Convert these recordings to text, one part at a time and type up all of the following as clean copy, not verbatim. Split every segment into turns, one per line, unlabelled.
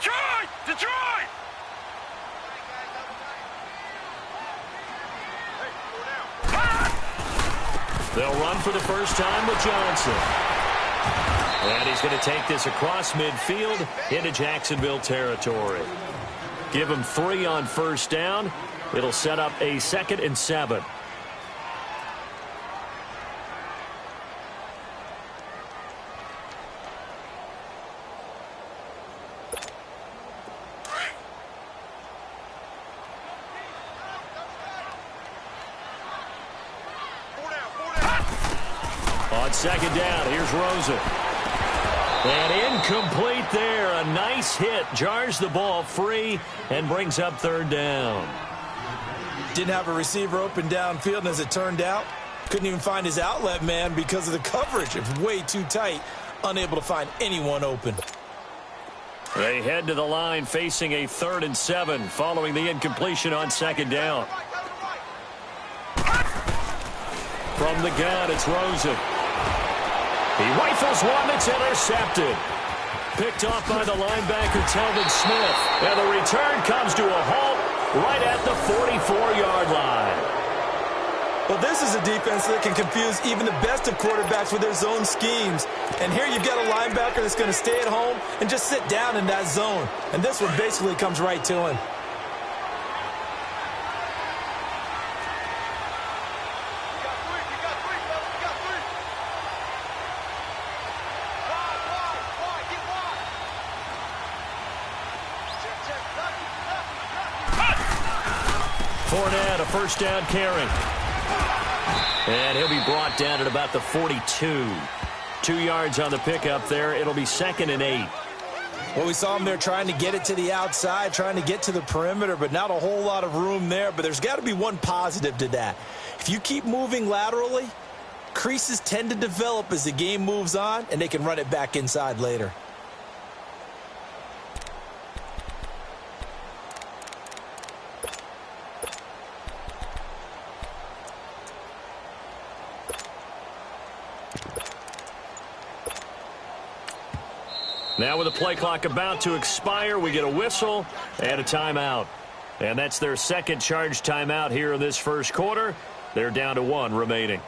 Detroit! Detroit!
They'll run for the first time with Johnson. And he's going to take this across midfield into Jacksonville territory. Give him 3 on first down. It'll set up a 2nd and 7. On 2nd down, here's Rosen. And incomplete there. A nice hit. Jars the ball free and brings up 3rd down.
Didn't have a receiver open downfield, and as it turned out, couldn't even find his outlet man because of the coverage. It was way too tight. Unable to find anyone open.
They head to the line facing a 3rd and 7 following the incompletion on 2nd down. From the gun, it's Rosen. He rifles one that's intercepted. Picked off by the linebacker, Telvin Smith. And the return comes to a halt right at the 44-yard line.
Well, this is a defense that can confuse even the best of quarterbacks with their zone schemes. And here you've got a linebacker that's going to stay at home and just sit down in that zone. And this one basically comes right to him.
Fournette, a first down carry. And he'll be brought down at about the 42. 2 yards on the pickup there. It'll be 2nd and 8.
Well, we saw him there trying to get it to the outside, trying to get to the perimeter, but not a whole lot of room there. But there's got to be one positive to that. If you keep moving laterally, creases tend to develop as the game moves on, and they can run it back inside later.
Now with the play clock about to expire, we get a whistle and a timeout. And that's their 2nd charge timeout here in this first quarter. They're down to 1 remaining.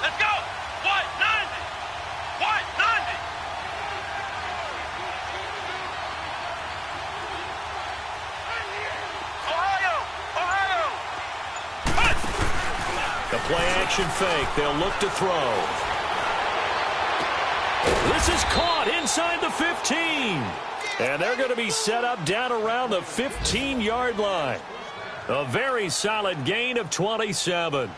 Let's go! What? 90! What? 90! Ohio! Ohio!
The play action fake. They'll look to throw. This is caught inside the 15. And they're going to be set up down around the 15-yard line. A very solid gain of 27.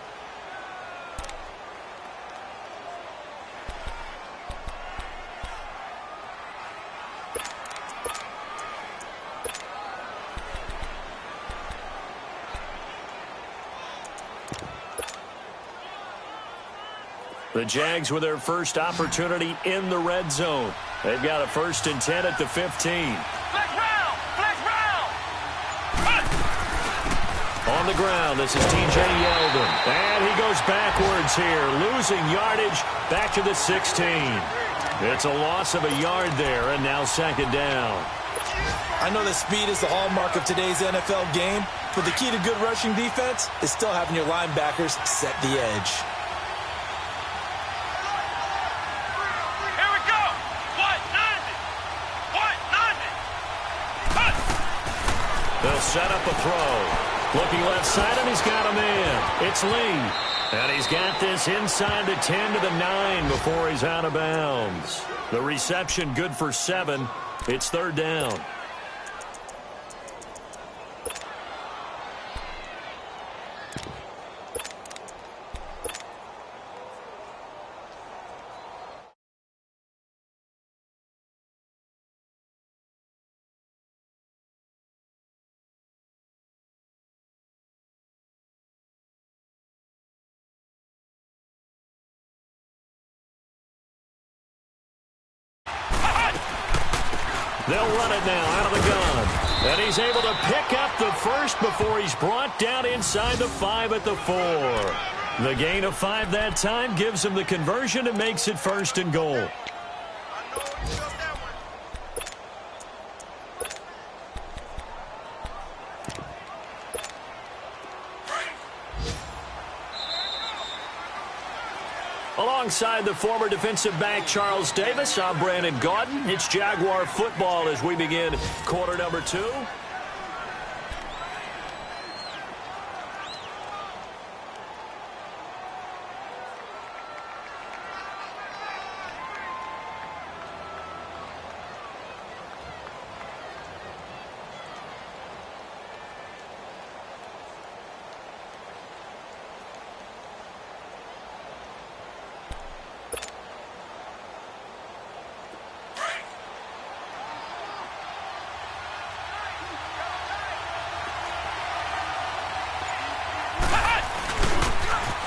The Jags with their first opportunity in the red zone. They've got a 1st and 10 at the 15.
Flex round! Flex round!
On the ground, this is T.J. Yeldon. And he goes backwards here, losing yardage back to the 16. It's a loss of a yard there, and now 2nd down.
I know that speed is the hallmark of today's NFL game, but the key to good rushing defense is still having your linebackers set the edge.
They'll set up a throw. Looking left side, and he's got a man. It's Lee. And he's got this inside the 10 to the 9 before he's out of bounds. The reception good for 7. It's 3rd down. They'll run it now out of the gun. And he's able to pick up the first before he's brought down inside the 5 at the 4. The gain of 5 that time gives him the conversion and makes it 1st and goal. Alongside the former defensive back Charles Davis, I'm Brandon Gaudin. It's Jaguar football as we begin quarter number 2.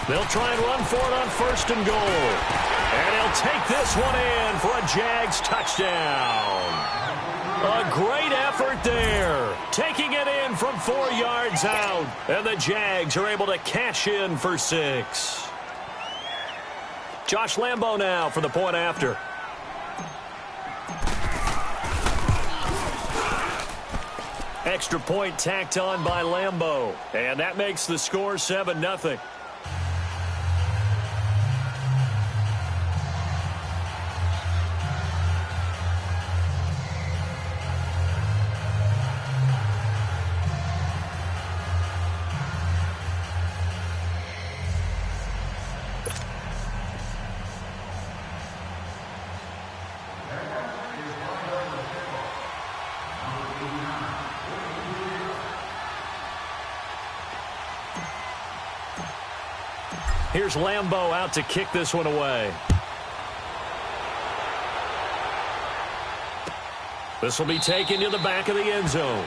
They'll try and run for it on 1st and goal. And he'll take this one in for a Jags touchdown. A great effort there. Taking it in from 4 yards out. And the Jags are able to cash in for 6. Josh Lambo now for the point after. Extra point tacked on by Lambo. And that makes the score 7-0. Here's Lambo out to kick this one away. This will be taken to the back of the end zone.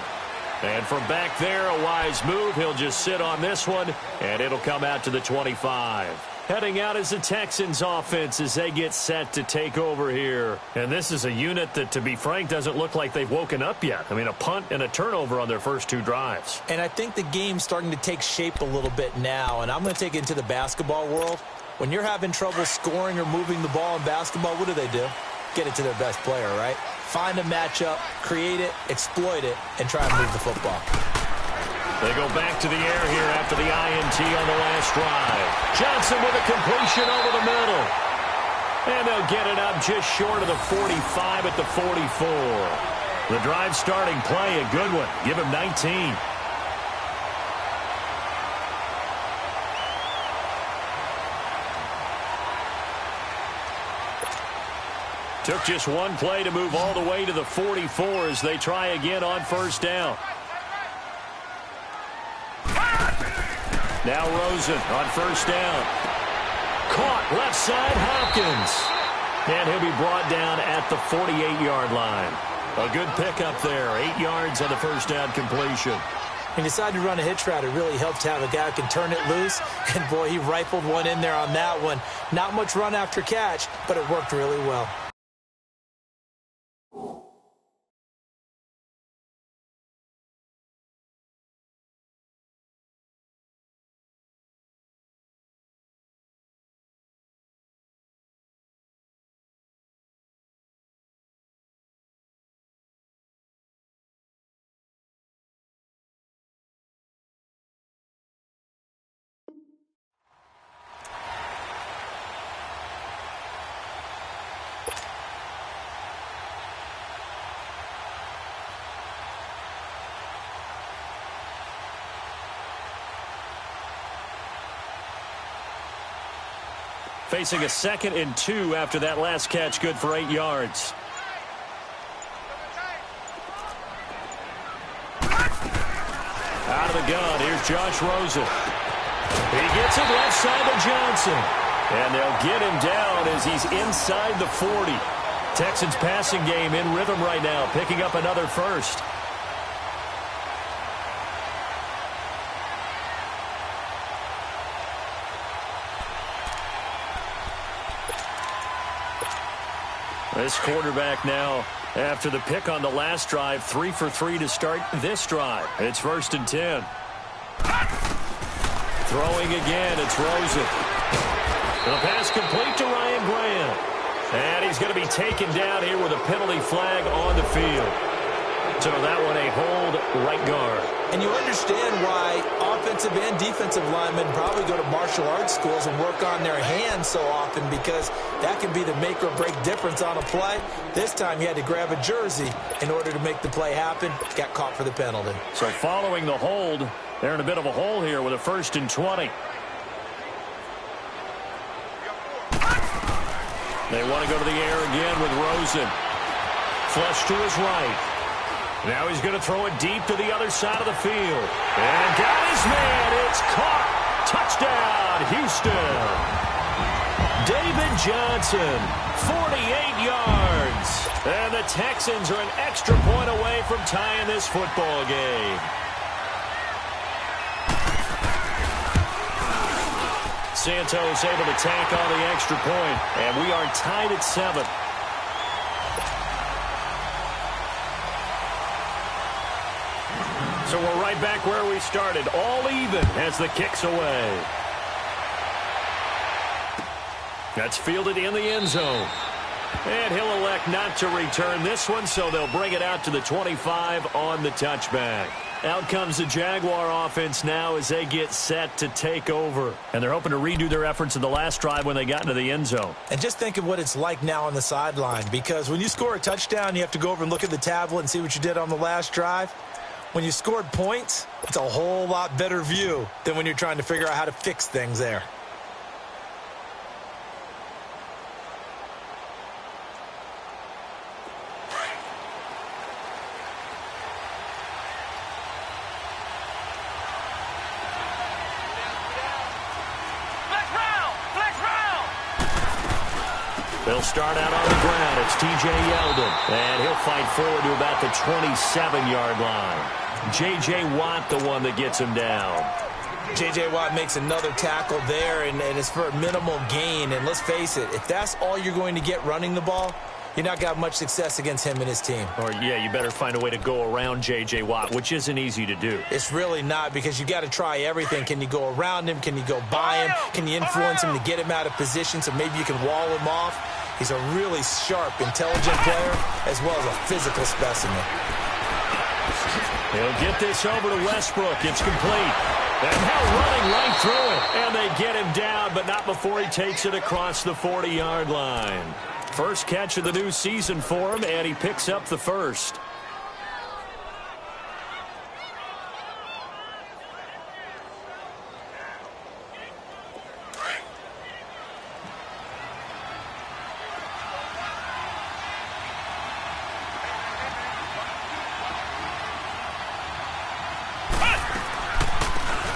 And from back there, a wise move. He'll just sit on this one, and it'll come out to the 25. Heading out is the Texans offense as they get set to take over here. And this is a unit that, to be frank, doesn't look like they've woken up yet. I mean, a punt and a turnover on their first 2 drives.
And I think the game's starting to take shape a little bit now. And I'm going to take it into the basketball world. When you're having trouble scoring or moving the ball in basketball, what do? Get it to their best player, right? Find a matchup, create it, exploit it, and try to move the football.
They go back to the air here after the INT on the last drive. Johnson with a completion over the middle. And they'll get it up just short of the 45 at the 44. The drive starting play, a good one. Give him 19. Took just one play to move all the way to the 44 as they try again on 1st down. Now Rosen on 1st down. Caught left side, Hopkins. And he'll be brought down at the 48-yard line. A good pickup there. 8 yards on the 1st down completion.
He decided to run a hitch route. It really helped to have a guy who can turn it loose. And, boy, he rifled one in there on that one. Not much run after catch, but it worked really well.
Facing a 2nd and 2 after that last catch, good for 8 yards. Out of the gun, here's Josh Rosen. He gets it left side to Johnson. And they'll get him down as he's inside the 40. Texans passing game in rhythm right now, picking up another first. This quarterback now After the pick on the last drive, 3 for 3 to start this drive. It's 1st and 10. Throwing again, it's Rosen. The pass complete to Ryan Graham. And he's going to be taken down here with a penalty flag on the field. So that one a hold right guard.
And you understand why offensive and defensive linemen probably go to martial arts schools and work on their hands so often, because that can be the make or break difference on a play. This time he had to grab a jersey in order to make the play happen. Got caught for the penalty.
So following the hold, they're in a bit of a hole here with a 1st and 20. They want to go to the air again with Rosen. Flush to his right. Now he's going to throw it deep to the other side of the field. And got his man. It's caught. Touchdown, Houston. David Johnson, 48 yards. And the Texans are an extra point away from tying this football game. Santos able to tack on the extra point. And we are tied at 7. So we're right back where we started, all even as the kick's away. That's fielded in the end zone. And he'll elect not to return this one, so they'll bring it out to the 25 on the touchback. Out comes the Jaguar offense now as they get set to take over. And they're hoping to redo their efforts in the last drive when they got into the end zone. And
just think of what it's like now on the sideline, because when you score a touchdown, you have to go over and look at the tablet and see what you did on the last drive. When you scored points, it's a whole lot better view than when you're trying to figure out how to fix things there.
They'll start out on the ground. It's T.J. Yeldon. And he'll fight forward to about the 27-yard line. J.J. Watt, the one that gets him down.
J.J. Watt makes another tackle there, and it's for a minimal gain. And let's face it, if that's all you're going to get running the ball, you're not got much success against him and his team.
Or, yeah, you better find a way to go around J.J. Watt, which isn't easy to do.
It's really not, because you got to try everything. Can you go around him? Can you go by him? Can you influence him to get him out of position so maybe you can wall him off? He's a really sharp, intelligent player, as well as a physical specimen.
He'll get this over to Westbrook. It's complete. And now running right through it. And they get him down, but not before he takes it across the 40-yard line. First catch of the new season for him, and he picks up the first.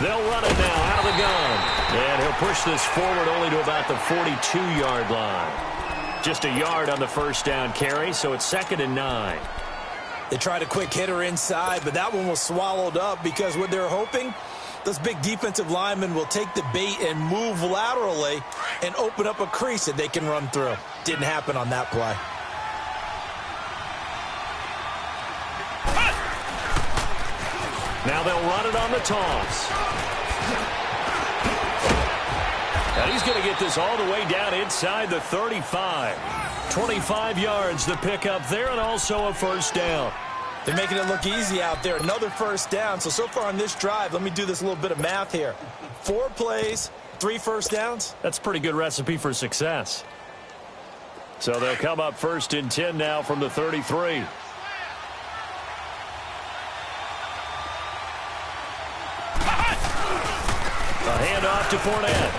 They'll run it now out of the gun. And he'll push this forward only to about the 42-yard line. Just a yard on the first down carry, so it's 2nd and 9.
They tried a quick hitter inside, but that one was swallowed up, because what they're hoping, those big defensive linemen will take the bait and move laterally and open up a crease that they can run through. Didn't happen on that play.
Now they'll run it on the toss. And he's going to get this all the way down inside the 35. 25 yards to pick up there, and also a first down.
They're making it look easy out there. Another first down. So far on this drive, let me do this little bit of math here. 4 plays, 3 first downs.
That's a pretty good recipe for success. So they'll come up 1st and 10 now from the 33. A handoff to Fournette.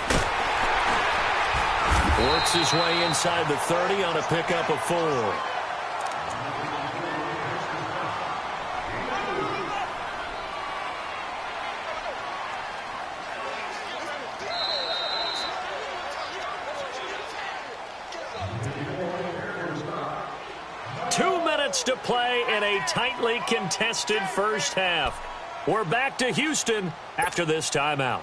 Works his way inside the 30 on a pickup of 4. To play in a tightly contested first half. We're back to Houston after this timeout.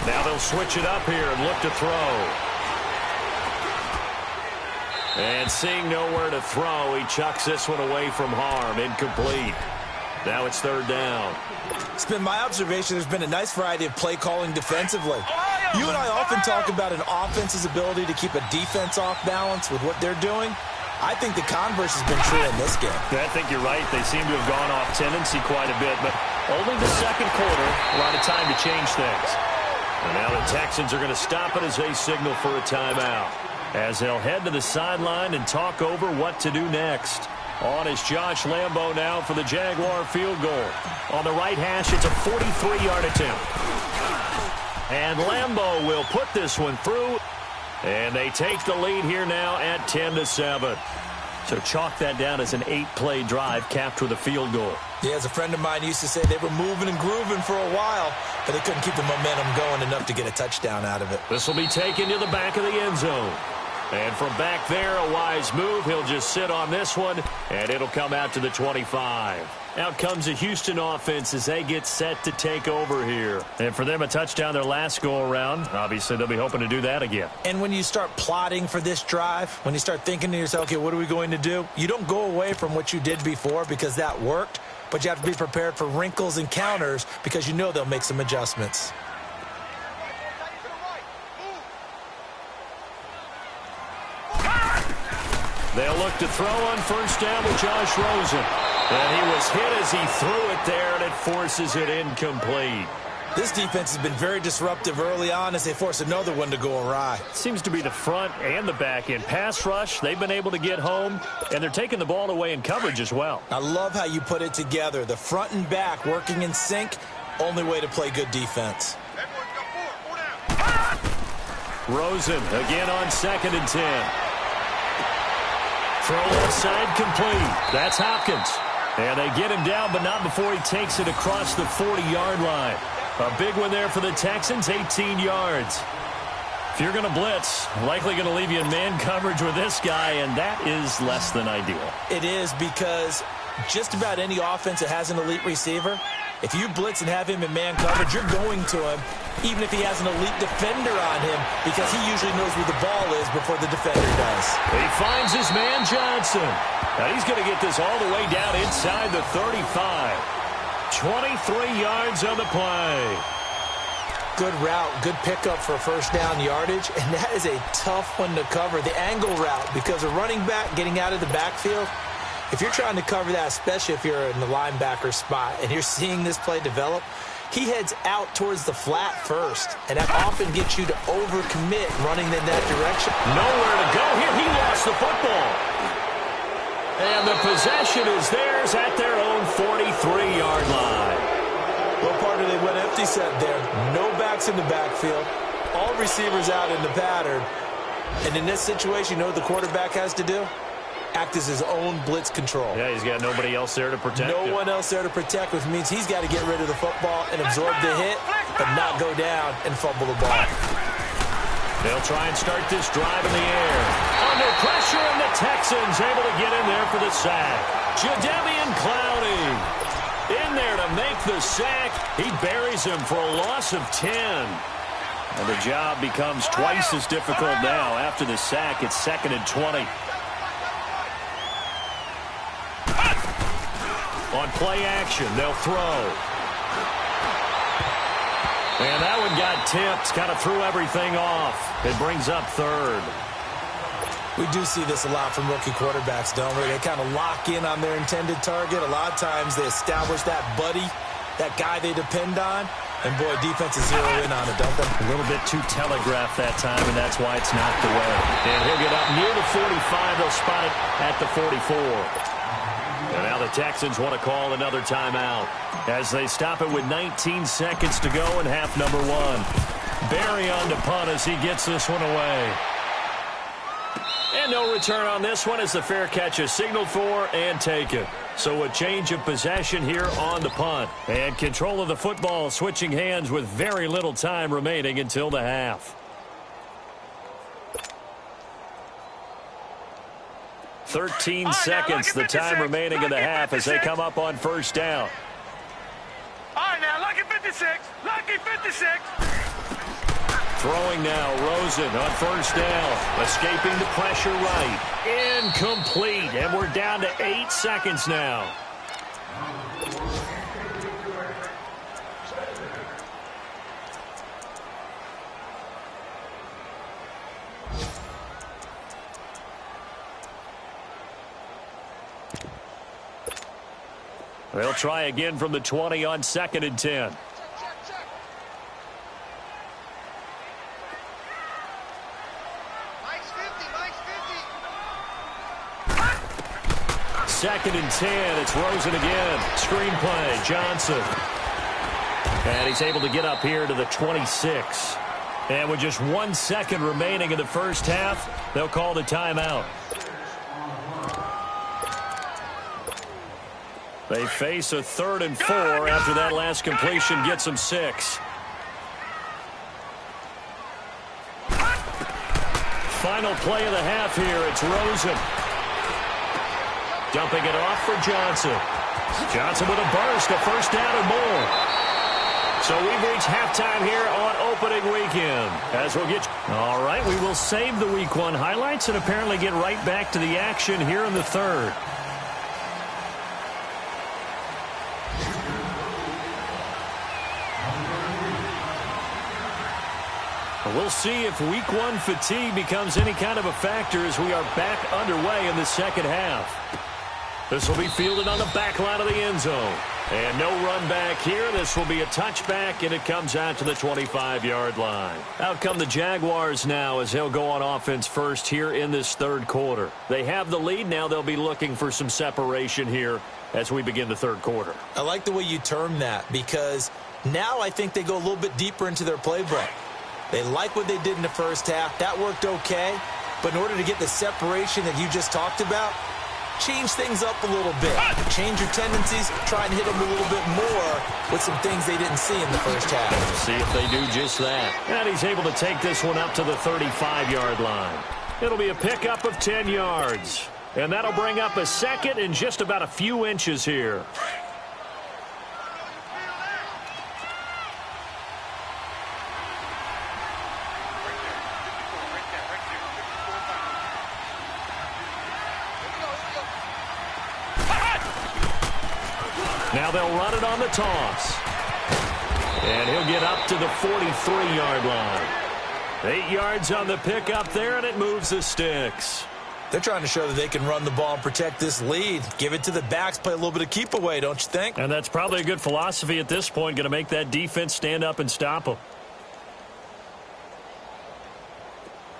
Now they'll switch it up here and look to throw. And seeing nowhere to throw, he chucks this one away from harm. Incomplete. Now it's third down.
It's been my observation there's been a nice variety of play calling defensively. You and I often talk about an offense's ability to keep a defense off balance with what they're doing. I think the converse has been true in this game.
Yeah, I think you're right. They seem to have gone off tendency quite a bit, but only the second quarter, a lot of time to change things.
And now the Texans are going to stop it as they signal for a timeout, as they'll head to the sideline and talk over what to do next. On is Josh Lambo now for the Jaguar field goal. On the right hash, it's a 43-yard attempt. And Lambo will put this one through. And they take the lead here now at 10-7.
So chalk that down as an 8-play drive capped with a field goal.
Yeah, as a friend of mine used to say, they were moving and grooving for a while, but they couldn't keep the momentum going enough to get a touchdown out of it.
This will be taken to the back of the end zone. And from back there, a wise move. He'll just sit on this one, and it'll come out to the 25. Out comes the Houston offense as they get set to take over here.
And for them, a touchdown their last go-around. Obviously, they'll be hoping to do that again.
And when you start plotting for this drive, when you start thinking to yourself, okay, what are we going to do? You don't go away from what you did before because that worked, but you have to be prepared for wrinkles and counters because you know they'll make some adjustments.
They'll look to throw on first down with Josh Rosen. And he was hit as he threw it there, and it forces it incomplete.
This defense has been very disruptive early on as they force another one to go awry.
Seems to be the front and the back end. Pass rush, they've been able to get home, and they're taking the ball away in coverage as well.
I love how you put it together. The front and back working in sync, only way to play good defense.
Rosen again on 2nd and 10. Throw left side complete. That's Hopkins. And they get him down, but not before he takes it across the 40-yard line. A big one there for the Texans, 18 yards. If you're going to blitz, likely going to leave you in man coverage with this guy, and that is less than ideal.
It is because just about any offense that has an elite receiver, if you blitz and have him in man coverage, you're going to him, even if he has an elite defender on him, because he usually knows where the ball is before the defender does.
He finds his man Johnson. Now he's going to get this all the way down inside the 35. 23 yards on the play.
Good route, good pickup for first down yardage, and that is a tough one to cover. The angle route, because a running back getting out of the backfield, if you're trying to cover that, especially if you're in the linebacker spot and you're seeing this play develop, he heads out towards the flat first, and that often gets you to overcommit running in that direction.
Nowhere to go here. He lost the football. And the possession is theirs at their own 43-yard line.
Well, partner, they went empty set there. No backs in the backfield. All receivers out in the pattern. And in this situation, you know what the quarterback has to do? Act as his own blitz control.
Yeah, he's got nobody else there to protect him.
No one else there to protect, which means he's got to get rid of the football and absorb the hit, but not go down and fumble the ball.
They'll try and start this drive in the air. Under pressure, and the Texans able to get in there for the sack. Jadeveon Clowney in there to make the sack. He buries him for a loss of 10. And the job becomes twice as difficult now. After the sack, it's 2nd and 20. On play action, they'll throw. And that one got tipped, kind of threw everything off. It brings up 3rd.
We do see this a lot from rookie quarterbacks, don't we? They kind of lock in on their intended target. A lot of times they establish that buddy, that guy they depend on. And, boy, defenses zero in on it, don't they?
A little bit too telegraphed that time, and that's why it's knocked away.
And he'll get up near the 45. They'll spot it at the 44. And now the Texans want to call another timeout as they stop it with 19 seconds to go in half number 1. Barry on to punt as he gets this one away. And no return on this one as the fair catch is signaled for and taken. So a change of possession here on the punt. And control of the football switching hands with very little time remaining until the half. 13 seconds, the time remaining in the half as they come up on first down.
All right, now, lucky 56. Lucky 56.
Throwing now, Rosen on first down. Escaping the pressure right. Incomplete, and we're down to 8 seconds now. They'll try again from the 20 on 2nd and 10. Second and 10. It's Rosen again. Screenplay. Johnson. And he's able to get up here to the 26. And with just 1 second remaining in the first half, they'll call the timeout. They face a 3rd and 4 after that last completion gets them 6. Final play of the half here. It's Rosen. Dumping it off for Johnson. Johnson with a burst, a first down and more. So we've reached halftime here on opening weekend. As we'll get... All right, we will save the Week 1 highlights and apparently get right back to the action here in the 3rd. We'll see if Week 1 fatigue becomes any kind of a factor as we are back underway in the second half. This will be fielded on the back line of the end zone. And no run back here. This will be a touchback, and it comes out to the 25-yard line. Out come the Jaguars now as they'll go on offense first here in this 3rd quarter. They have the lead. Now they'll be looking for some separation here as we begin the 3rd quarter.
I like the way you term that because now I think they go a little bit deeper into their playbook. They like what they did in the first half. That worked okay. But in order to get the separation that you just talked about, change things up a little bit. Change your tendencies. Try and hit them a little bit more with some things they didn't see in the first half.
See if they do just that. And he's able to take this one up to the 35-yard line. It'll be a pickup of 10 yards. And that'll bring up a second and just about a few inches here. Now they'll run it on the toss. And he'll get up to the 43-yard line. 8 yards on the pickup there, and it moves the sticks.
They're trying to show that they can run the ball and protect this lead. Give it to the backs, play a little bit of keep away, don't you think?
And that's probably a good philosophy at this point, going to make that defense stand up and stop them.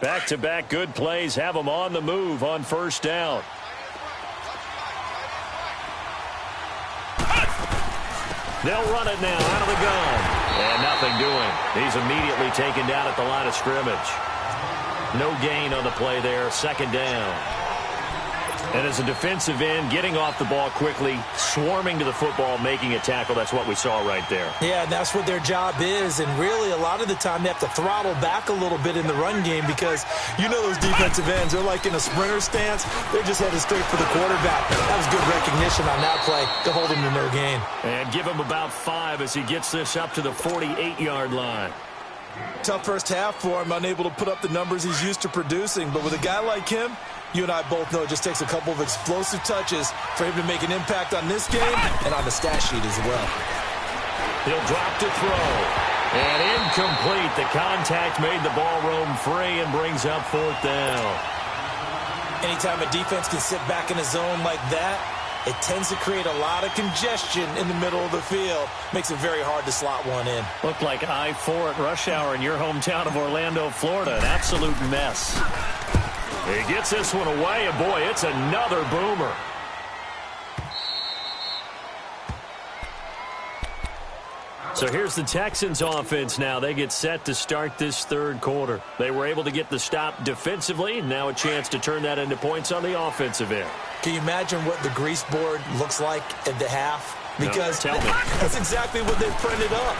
Back-to-back good plays have them on the move on first down. They'll run it now out of the gun. And nothing doing. He's immediately taken down at the line of scrimmage. No gain on the play there. 2nd down. And as a defensive end, getting off the ball quickly, swarming to the football, making a tackle. That's what we saw right there.
Yeah, and that's what their job is. And really, a lot of the time, they have to throttle back a little bit in the run game because you know those defensive ends, they're like in a sprinter stance. They're just headed straight for the quarterback. That was good recognition on that play to hold him to no gain.
And give him about 5 as he gets this up to the 48-yard line.
Tough first half for him, unable to put up the numbers he's used to producing. But with a guy like him, you and I both know it just takes a couple of explosive touches for him to make an impact on this game and on the stat sheet as well.
He'll drop to throw. And incomplete. The contact made the ball roam free and brings up 4th down.
Anytime a defense can sit back in a zone like that, it tends to create a lot of congestion in the middle of the field. Makes it very hard to slot one in.
Looked like I-4 at rush hour in your hometown of Orlando, Florida. An absolute mess. He gets this one away, and boy, it's another boomer. So here's the Texans offense now. They get set to start this 3rd quarter. They were able to get the stop defensively. Now a chance to turn that into points on the offensive end.
Can you imagine what the grease board looks like at the half? Because
no, tell me.
That's exactly what they printed up.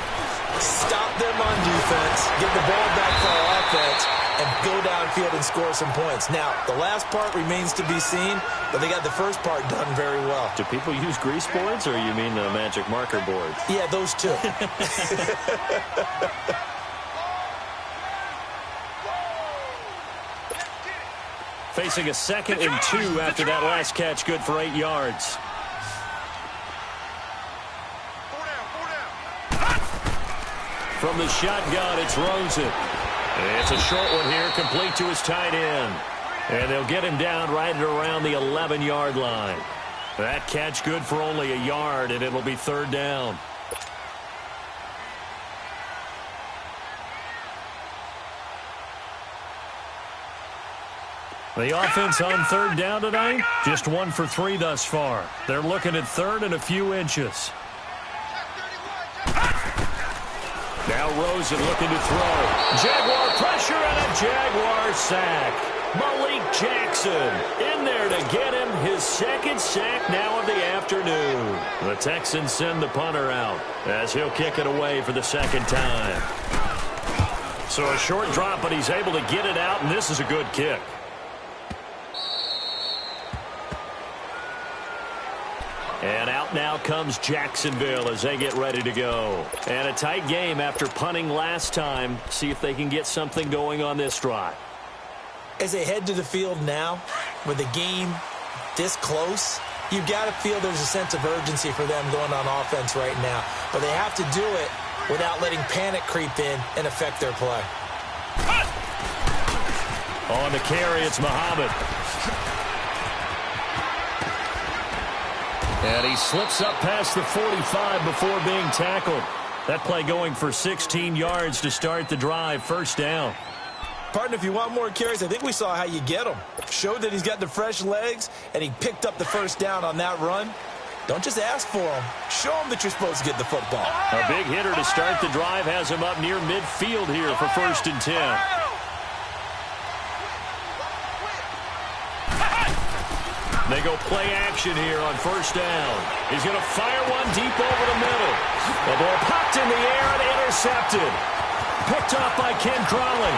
Stop them on defense, get the ball back for our offense, and go downfield and score some points. Now, the last part remains to be seen, but they got the first part done very well.
Do people use grease boards, or you mean the magic marker boards?
Yeah, those two.
Facing a 2nd and 2 after that last catch, good for 8 yards. From the shotgun, it's Rosen. It's a short one here, complete to his tight end. And they'll get him down right at around the 11-yard line. That catch good for only a yard, and it'll be 3rd down. The offense on 3rd down tonight, just 1 for 3 thus far. They're looking at 3rd and a few inches. Now Rosen looking to throw. Jaguar pressure and a Jaguar sack. Malik Jackson in there to get him his 2nd sack now of the afternoon. The Texans send the punter out as he'll kick it away for the 2nd time. So a short drop, but he's able to get it out, and this is a good kick. And out now comes Jacksonville as they get ready to go. And a tight game after punting last time. See if they can get something going on this drive.
As they head to the field now, with the game this close, you've got to feel there's a sense of urgency for them going on offense right now. But they have to do it without letting panic creep in and affect their play.
On the carry, it's Muhammad. And he slips up past the 45 before being tackled. That play going for 16 yards to start the drive. 1st down.
Partner, if you want more carries, I think we saw how you get him. Showed that he's got the fresh legs, and he picked up the 1st down on that run. Don't just ask for him. Show him that you're supposed to get the football.
A big hitter to start the drive has him up near midfield here for 1st and 10. They go play action here on 1st down. He's going to fire one deep over the middle. The ball popped in the air and intercepted. Picked off by Ken Crawley.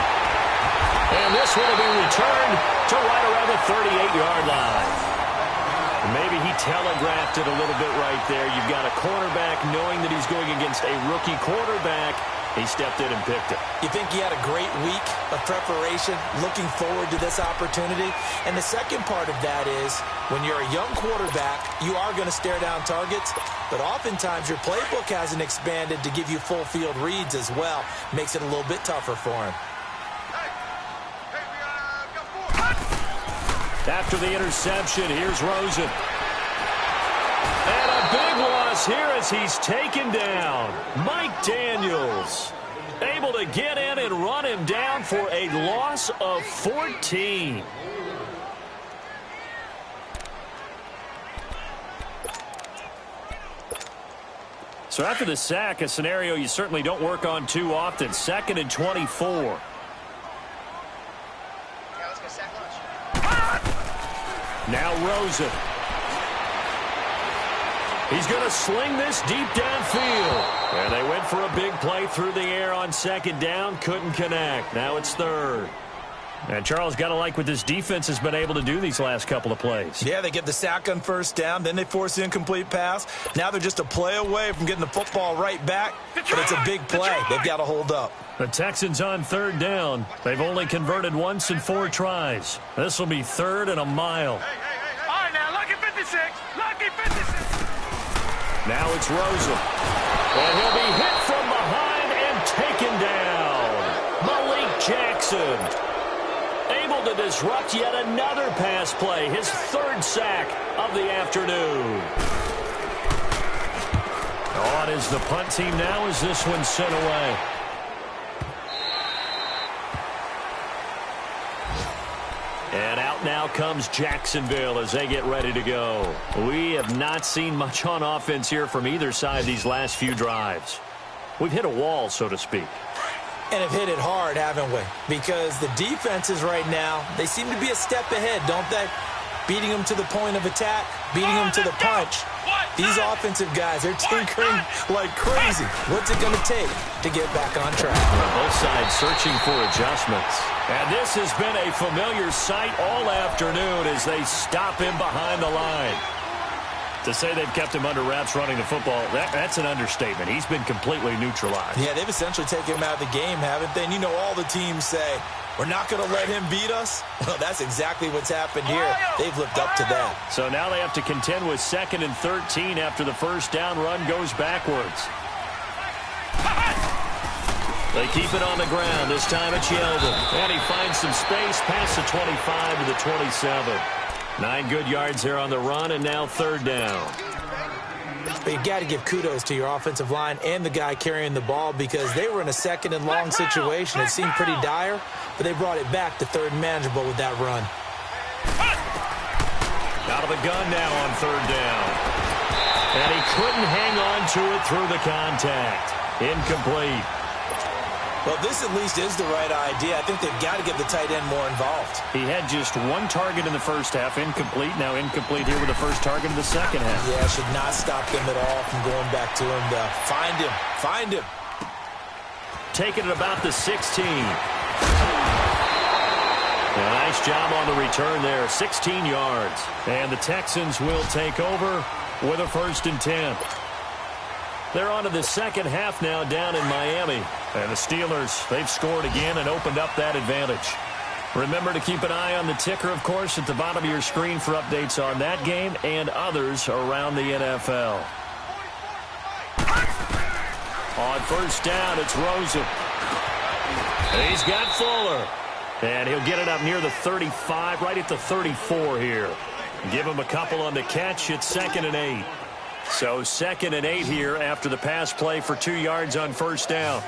And this one will be returned to right around the 38-yard line. Maybe he telegraphed it a little bit right there. You've got a cornerback knowing that he's going against a rookie quarterback. He stepped in and picked it.
You think he had a great week of preparation, looking forward to this opportunity? And the second part of that is, when you're a young quarterback, you are going to stare down targets, but oftentimes your playbook hasn't expanded to give you full field reads as well. Makes it a little bit tougher for him.
After the interception, here's Rosen. And a big loss here as he's taken down. Mike Daniels able to get in and run him down for a loss of 14. So after the sack, a scenario you certainly don't work on too often. 2nd and 24. Now Rosen. He's going to sling this deep downfield. And they went for a big play through the air on 2nd down. Couldn't connect. Now it's 3rd. And Charles, got to like what this defense has been able to do these last couple of plays.
Yeah, they get the sack on 1st down. Then they force the incomplete pass. Now they're just a play away from getting the football right back. But it's a big play. They've got to hold up.
The Texans on 3rd down. They've only converted once in 4 tries. This will be 3rd and a mile.
All right, now, lucky 56. Lucky 56.
Now it's Rosen. And he'll be hit from behind and taken down. Malik Jackson able to disrupt yet another pass play. His 3rd sack of the afternoon. On is the punt team now as this one's sent away. And out now comes Jacksonville as they get ready to go. We have not seen much on offense here from either side these last few drives. We've hit a wall, so to speak.
And have hit it hard, haven't we? Because the defenses right now, they seem to be a step ahead, don't they? Beating them to the point of attack, beating them to the punch. These offensive guys are tinkering like crazy. What's it going to take to get back on track?
Both sides searching for adjustments. And this has been a familiar sight all afternoon as they stop him behind the line. To say they've kept him under wraps running the football, that's an understatement. He's been completely neutralized.
Yeah, they've essentially taken him out of the game, haven't they? And you know all the teams say, We're not going to let him beat us? Well, that's exactly what's happened here. They've lived up to that.
So now they have to contend with 2nd and 13 after the first down run goes backwards. They keep it on the ground. This time it's Yeldon. And he finds some space past the 25 to the 27. 9 good yards there on the run, and now 3rd down.
But you got to give kudos to your offensive line and the guy carrying the ball because they were in a 2nd and long situation. It seemed pretty dire, but they brought it back to 3rd and manageable with that run.
Out of the gun now on 3rd down. And he couldn't hang on to it through the contact. Incomplete.
Well, this at least is the right idea. I think they've got to get the tight end more involved.
He had just 1 target in the first half, incomplete. Now incomplete here with the first target in the second half.
Yeah, should not stop them at all from going back to him to find him. Find him.
Taking it about the 16. A nice job on the return there, 16 yards. And the Texans will take over with a 1st and 10. They're on to the second half now down in Miami. And the Steelers, they've scored again and opened up that advantage. Remember to keep an eye on the ticker, of course, at the bottom of your screen for updates on that game and others around the NFL. On 1st down, it's Rosen. He's got Fuller. And he'll get it up near the 35, right at the 34 here. Give him a couple on the catch. It's 2nd and 8. So 2nd and 8 here after the pass play for 2 yards on 1st down.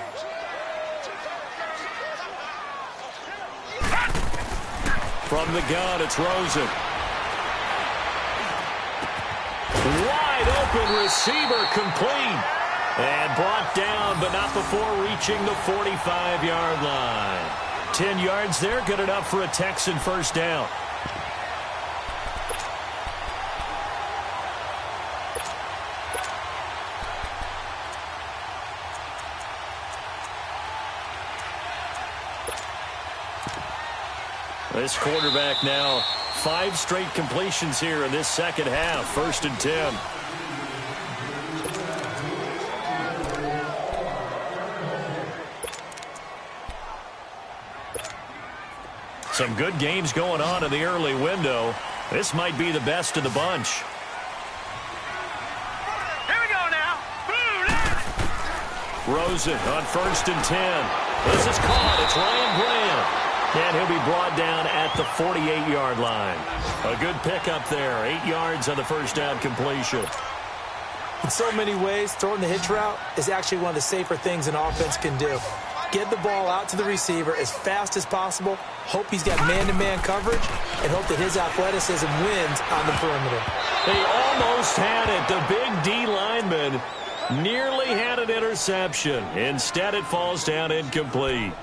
From the gun, it's Rosen. Wide open receiver, complete. And brought down, but not before reaching the 45-yard line. 10 yards there, good enough for a Texan 1st down. This quarterback now, 5 straight completions here in this second half. 1st and 10. Some good games going on in the early window. This might be the best of the bunch.
Here we go now.
Rosen on 1st and 10. This is caught. It's Ryan Graham. And he'll be brought down at the 48-yard line. A good pickup there. 8 yards on the 1st down completion.
In so many ways, throwing the hitch route is actually one of the safer things an offense can do. Get the ball out to the receiver as fast as possible, hope he's got man-to-man coverage, and hope that his athleticism wins on the perimeter.
They almost had it. The big D lineman nearly had an interception. Instead, it falls down incomplete.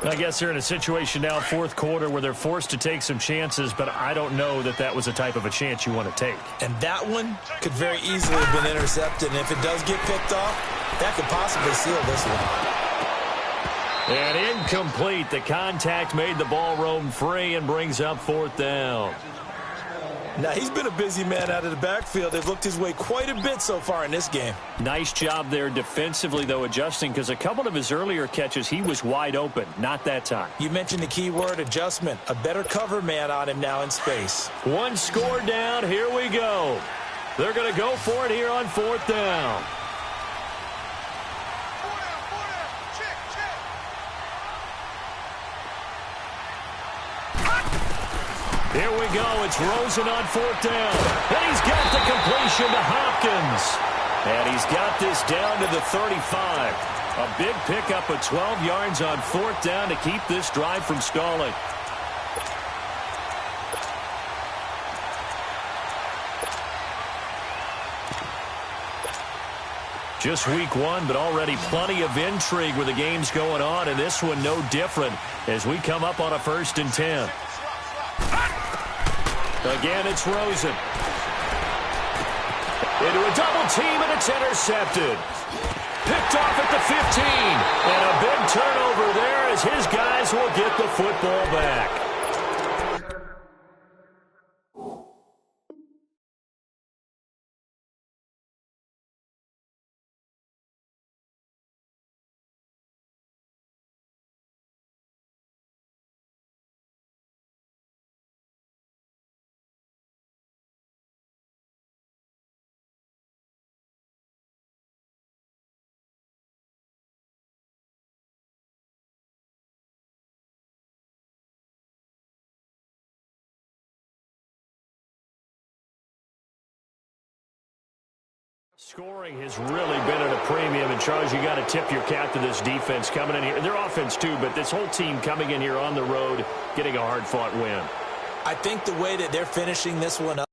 I guess they're in a situation now, 4th quarter, where they're forced to take some chances, but I don't know that that was the type of a chance you want to take.
And that one could very easily have been intercepted, and if it does get picked off, that could possibly seal this one.
And incomplete. The contact made the ball roam free and brings up 4th down.
Now, he's been a busy man out of the backfield. They've looked his way quite a bit so far in this game.
Nice job there defensively, though, adjusting, because a couple of his earlier catches, he was wide open. Not that time.
You mentioned the key word, adjustment. A better cover man on him now in space.
1 score down. Here we go. They're going to go for it here on 4th down. Here we go. It's Rosen on 4th down. And he's got the completion to Hopkins. And he's got this down to the 35. A big pickup of 12 yards on 4th down to keep this drive from stalling. Just week 1, but already plenty of intrigue with the games going on, and this one no different as we come up on a 1st and 10. Again, it's Rosen. Into a double team, and it's intercepted. Picked off at the 15. And a big turnover there as his guys will get the football back. Scoring has really been at a premium, and Charles, you got to tip your cap to this defense coming in here. Their offense too, but this whole team coming in here on the road, getting a hard-fought win.
I think the way that they're finishing this one up,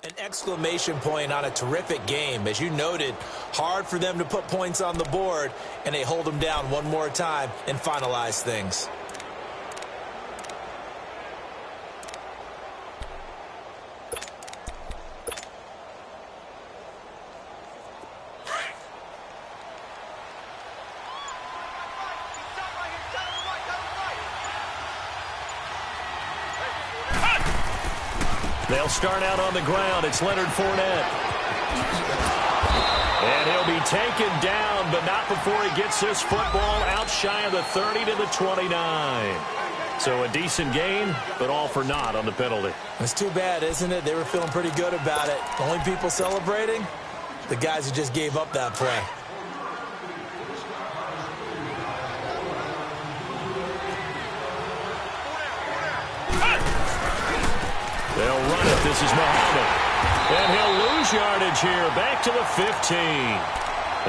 an exclamation point on a terrific game. As you noted, hard for them to put points on the board, and they hold them down one more time and finalize things.
They'll start out on the ground. It's Leonard Fournette. And he'll be taken down, but not before he gets this football out shy of the 30 to the 29. So a decent gain, but all for naught on the penalty.
It's too bad, isn't it? They were feeling pretty good about it. The only people celebrating, the guys who just gave up that play.
They'll run it. This is Muhammad. And he'll lose yardage here. Back to the 15.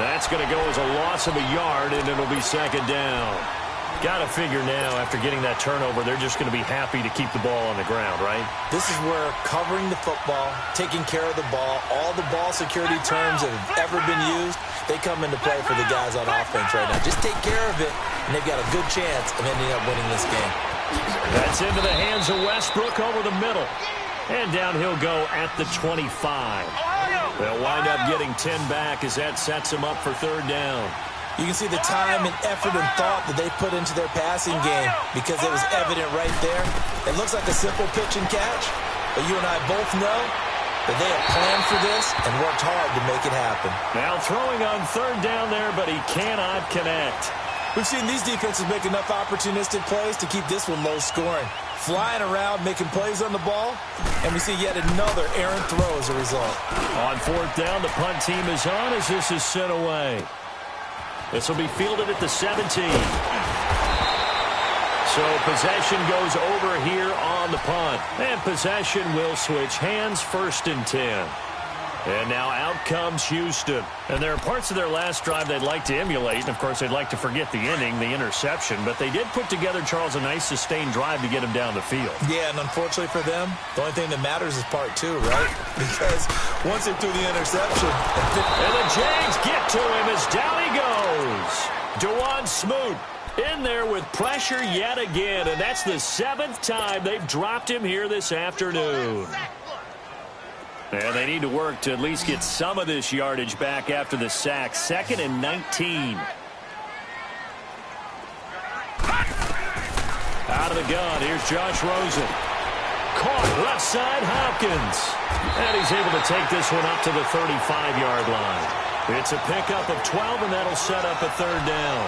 That's going to go as a loss of a yard, and it'll be second down. Got to figure now, after getting that turnover, they're just going to be happy to keep the ball on the ground, right?
This is where covering the football, taking care of the ball, all the ball security terms that have ever been used, they come into play for the guys on offense right now. Just take care of it, and they've got a good chance of ending up winning this game.
That's into the hands of Westbrook over the middle. And down he'll go at the 25. They'll wind up getting 10 back as that sets them up for third down.
You can see the time and effort and thought that they put into their passing game because it was evident right there. It looks like a simple pitch and catch, but you and I both know that they have planned for this and worked hard to make it happen.
Now throwing on third down there, but he cannot connect.
We've seen these defenses make enough opportunistic plays to keep this one low scoring. Flying around, making plays on the ball, and we see yet another errant throw as a result.
On fourth down, the punt team is on as this is sent away. This will be fielded at the 17. So possession goes over here on the punt. And possession will switch hands, first and 10. And now out comes Houston. And there are parts of their last drive they'd like to emulate. And, of course, they'd like to forget the inning, the interception. But they did put together, Charles, a nice sustained drive to get him down the field.
Yeah, and unfortunately for them, the only thing that matters is part two, right? Because once they threw the interception.
And the Jags get to him as down he goes. Dewan Smoot in there with pressure yet again. And that's the 7th time they've dropped him here this afternoon. And they need to work to at least get some of this yardage back after the sack. 2nd and 19. Out of the gun, here's Josh Rosen. Caught left side, Hopkins. And he's able to take this one up to the 35-yard line. It's a pickup of 12, and that'll set up a third down.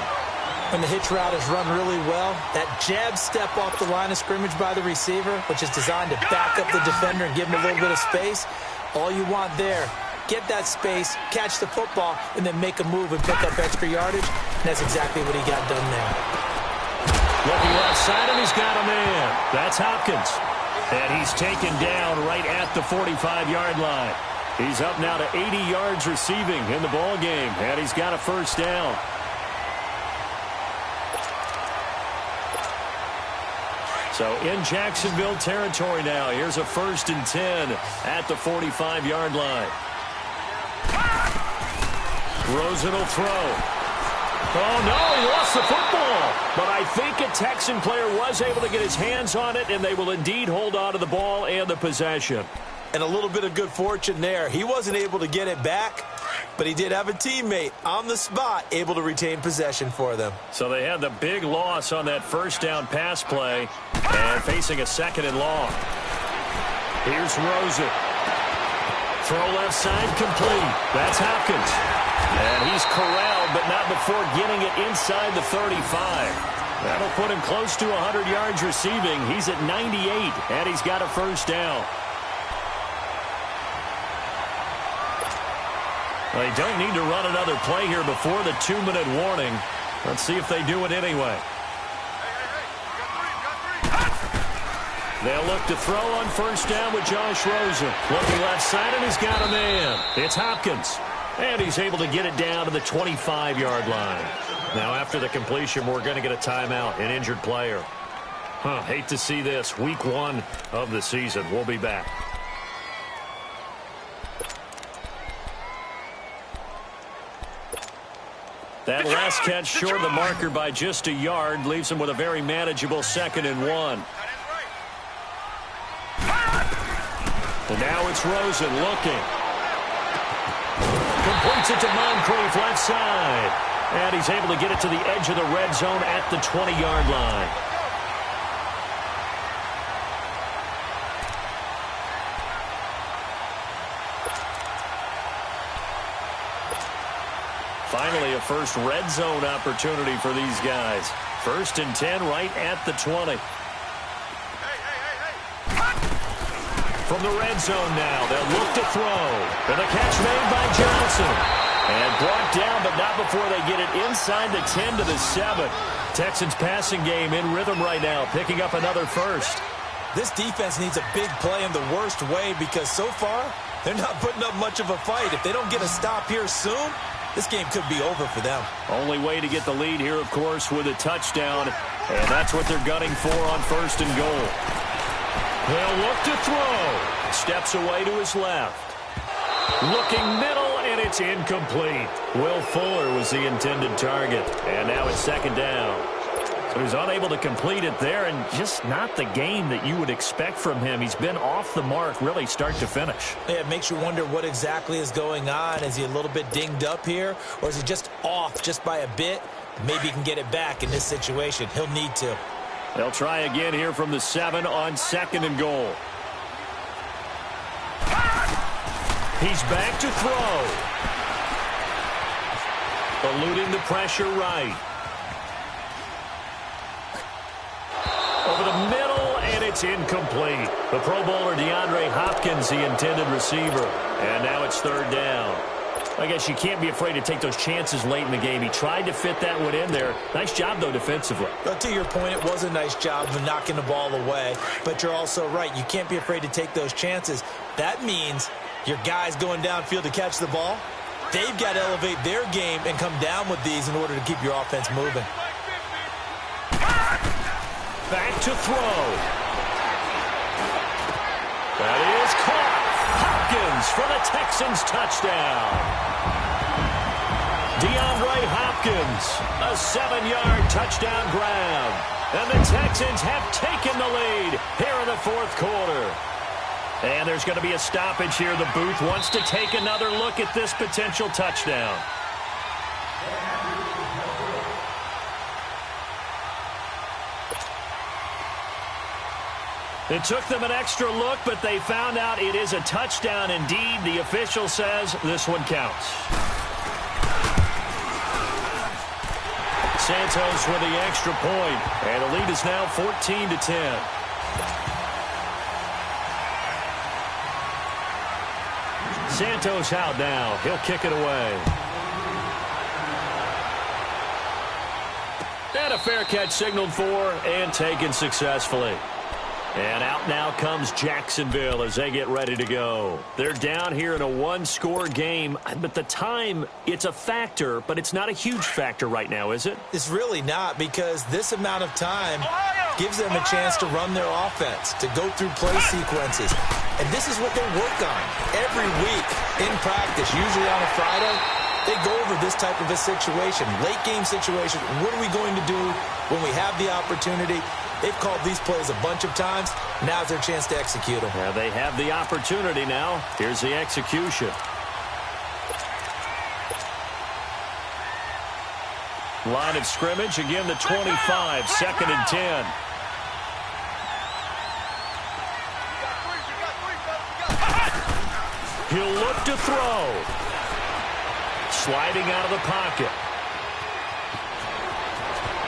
When the hitch route is run really well, that jab step off the line of scrimmage by the receiver, which is designed to back up the defender and give him a little bit of space, all you want there, get that space, catch the football, and then make a move and pick up extra yardage. And that's exactly what he got done there.
Looking left side, and he's got a man. That's Hopkins. And he's taken down right at the 45-yard line. He's up now to 80 yards receiving in the ball game, and he's got a first down. So in Jacksonville territory now. Here's a 1st and 10 at the 45-yard line. Rosen will throw. Oh, no, he lost the football. But I think a Texan player was able to get his hands on it, and they will indeed hold on to the ball and the possession.
And a little bit of good fortune there. He wasn't able to get it back, but he did have a teammate on the spot able to retain possession for them.
So they had the big loss on that first down pass play and facing a 2nd and long. Here's Rosen. Throw left side complete. That's Hopkins. And he's corralled, but not before getting it inside the 35. That'll put him close to 100 yards receiving. He's at 98, and he's got a first down. They don't need to run another play here before the 2-minute warning. Let's see if they do it anyway. They'll look to throw on first down with Josh Rosen. Looking left side, and he's got a man. It's Hopkins. And he's able to get it down to the 25-yard line. Now, after the completion, we're going to get a timeout, an injured player. Hate to see this. Week 1 of the season. We'll be back. That last catch short of the marker by just a yard leaves him with a very manageable 2nd and 1. And now it's Rosen looking. Completes it to Moncrief left side. And he's able to get it to the edge of the red zone at the 20-yard line. Finally, a first red zone opportunity for these guys. 1st and 10 right at the 20. From the red zone now, they'll look to throw. And the catch made by Johnson. And brought down, but not before they get it inside the 10 to the 7. Texans passing game in rhythm right now, picking up another first.
This defense needs a big play in the worst way because so far, they're not putting up much of a fight. If they don't get a stop here soon, this game could be over for them.
Only way to get the lead here, of course, with a touchdown. And that's what they're gunning for on 1st and goal. They'll look to throw. Steps away to his left. Looking middle, and it's incomplete. Will Fuller was the intended target. And now it's 2nd down. So he's unable to complete it there, and just not the game that you would expect from him. He's been off the mark, really, start to finish.
Yeah, it makes you wonder what exactly is going on. Is he a little bit dinged up here, or is he just off just by a bit? Maybe he can get it back in this situation. He'll need to.
They'll try again here from the 7 on 2nd and goal. He's back to throw. Eluding the pressure right. Over the middle, and it's incomplete. The Pro Bowler DeAndre Hopkins, the intended receiver. And now it's 3rd down. I guess you can't be afraid to take those chances late in the game. He tried to fit that one in there. Nice job, though, defensively.
But to your point, it was a nice job of knocking the ball away. But you're also right. You can't be afraid to take those chances. That means your guys going downfield to catch the ball, they've got to elevate their game and come down with these in order to keep your offense moving.
Back to throw. That is caught. Hopkins for the Texans touchdown. DeAndre Hopkins, a 7-yard touchdown grab. And the Texans have taken the lead here in the 4th quarter. And there's going to be a stoppage here. The booth wants to take another look at this potential touchdown. It took them an extra look, but they found out it is a touchdown indeed. The official says this one counts. Santos with the extra point, and the lead is now 14-10. Santos out now. He'll kick it away. And a fair catch signaled for and taken successfully. And out now comes Jacksonville as they get ready to go. They're down here in a one-score game, but the time, it's a factor, but it's not a huge factor right now, is it?
It's really not, because this amount of time gives them a chance to run their offense, to go through play sequences. And this is what they work on every week in practice, usually on a Friday. They go over this type of a situation, late-game situation. What are we going to do when we have the opportunity? They've called these plays a bunch of times. Now's their chance to execute them.
Yeah, they have the opportunity now. Here's the execution. Line of scrimmage, again the 25, 2nd and 10. He'll look to throw. Sliding out of the pocket.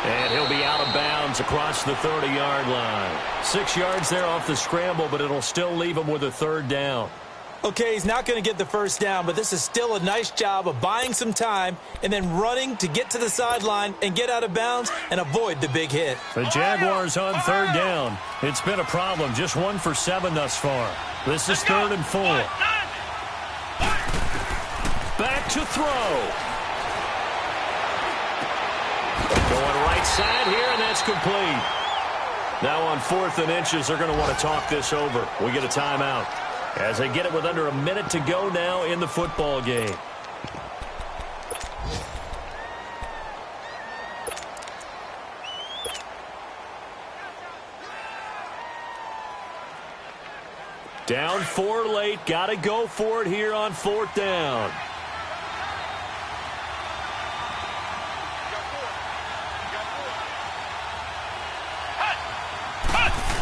And he'll be out of bounds across the 30-yard line. 6 yards there off the scramble, but it'll still leave him with a 3rd down.
Okay, he's not going to get the 1st down, but this is still a nice job of buying some time and then running to get to the sideline and get out of bounds and avoid the big hit.
The Jaguars on 3rd down. It's been a problem. Just 1 for 7 thus far. This is 3rd and 4. Back to throw. Going right side here, and that's complete. Now on 4th and inches, they're going to want to talk this over. We get a timeout as they get it with under a minute to go now in the football game. Down 4 late. Got to go for it here on 4th down.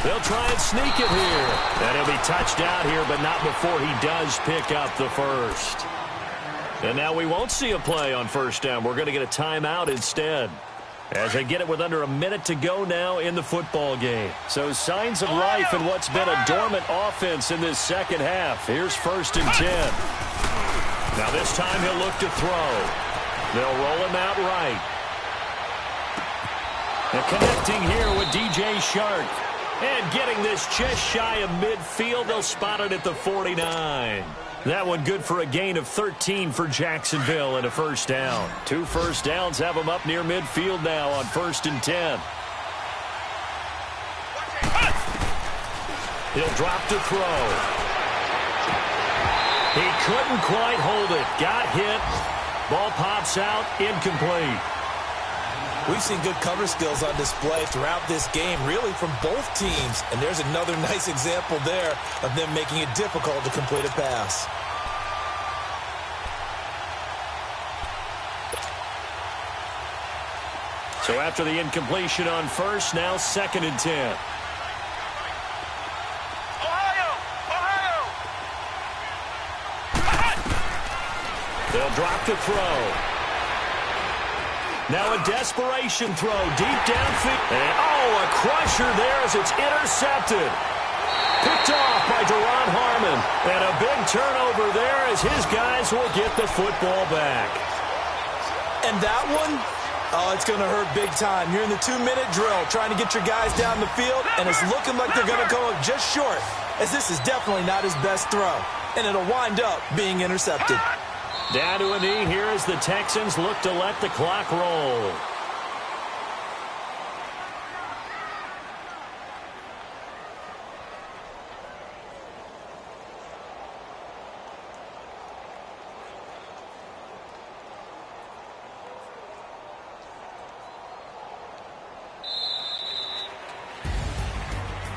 They'll try and sneak it here. And he'll be touched out here, but not before he does pick up the 1st. And now we won't see a play on 1st down. We're going to get a timeout instead, as they get it with under a minute to go now in the football game. So signs of life in what's been a dormant offense in this 2nd half. Here's 1st and 10. Now this time he'll look to throw. They'll roll him out right. And connecting here with DJ Shark. And getting this just shy of midfield. They'll spot it at the 49. That one good for a gain of 13 for Jacksonville and a 1st down. 2 first downs have them up near midfield now on 1st and 10. He'll drop to throw. He couldn't quite hold it. Got hit. Ball pops out. Incomplete.
We've seen good cover skills on display throughout this game, really from both teams. And there's another nice example there of them making it difficult to complete a pass.
So after the incompletion on 1st, now 2nd and 10. They'll drop to throw. Now a desperation throw deep downfield. And a crusher there as it's intercepted. Picked off by Deron Harmon. And a big turnover there as his guys will get the football back.
And that one, it's going to hurt big time. You're in the 2-minute drill trying to get your guys down the field, and it's looking like they're going to come up just short, as this is definitely not his best throw. And it'll wind up being intercepted.
Down to a knee here as the Texans look to let the clock roll.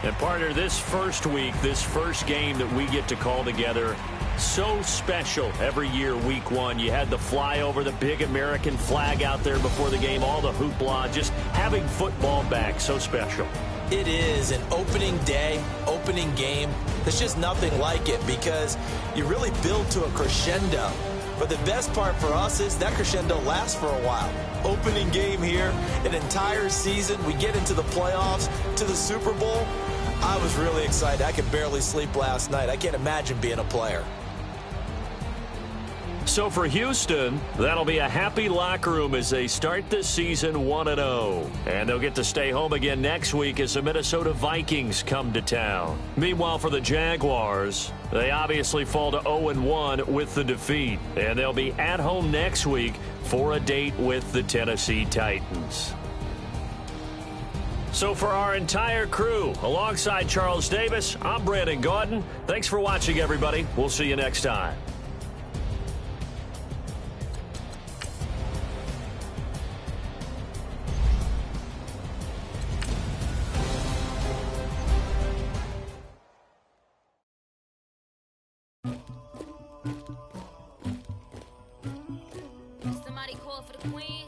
And partner, this first week, this first game that we get to call together, so special every year, week 1. You had the flyover, the big American flag out there before the game, all the hoopla, just having football back, so special.
It is an opening day, opening game. There's just nothing like it because you really build to a crescendo. But the best part for us is that crescendo lasts for a while. Opening game here, an entire season. We get into the playoffs, to the Super Bowl. I was really excited. I could barely sleep last night. I can't imagine being a player.
So for Houston, that'll be a happy locker room as they start this season 1-0. And they'll get to stay home again next week as the Minnesota Vikings come to town. Meanwhile, for the Jaguars, they obviously fall to 0-1 with the defeat. And they'll be at home next week for a date with the Tennessee Titans. So for our entire crew, alongside Charles Davis, I'm Brandon Gaudin. Thanks for watching, everybody. We'll see you next time.
Somebody call for the queen.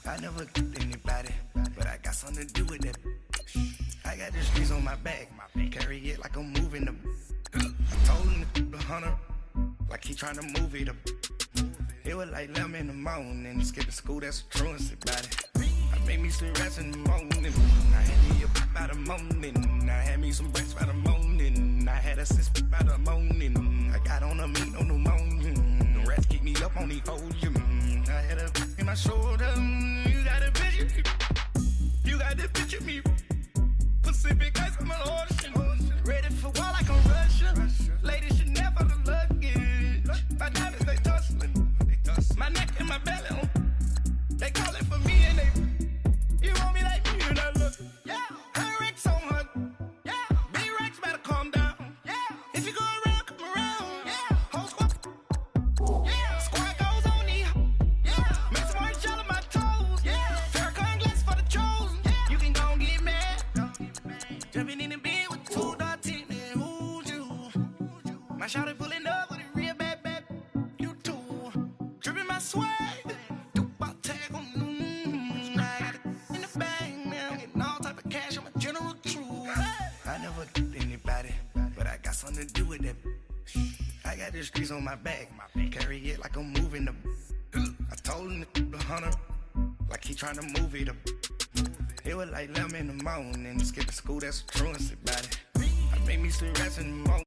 I never killed anybody, but I got something to do with that. I got the streets on my back, carry it like I'm moving them. I told him to the hunter, like he trying to move it up. It was like 11 in the morning, skipping school, that's a truancy about it. I made me some rest in the morning, I had me a pop by the morning. I had me some breaks by the morning, I had a sis by the morning. I got on a meat on the morning, the rats keep me up on the ocean. I had a in my shoulder, you got a picture, you got the picture me. Pacific ice on my ocean, ready for war like I'm Russian. Ladies should never the luggage, my diamonds they tussling. My neck and my belly on. They call it for me and they. You want me like me and I look. Yeah. Her Rex on her. Yeah. Big Rex better calm down. Yeah. If you go around, come around. Yeah. Whole squad. Yeah. Squad goes on me. Yeah. Make some more gel on my toes. Yeah. Farrakhan glass for the chosen. Yeah. You can go and get mad. Jumping in the bed with 2 dark teeth. Man, who's you? My shawty pulling up with a real bad. You too. Dripping my swag, Dubai tag on. I got it in the bag now, getting all type of cash. I'm a general true. I never killed anybody, but I got something to do with that. I got the streets on my back, carry it like I'm moving them. I told him to the hunter, like he trying to move it up. It was like 11 in the morning, skipping school, that's a truancy about it. I made me some rest in the morning.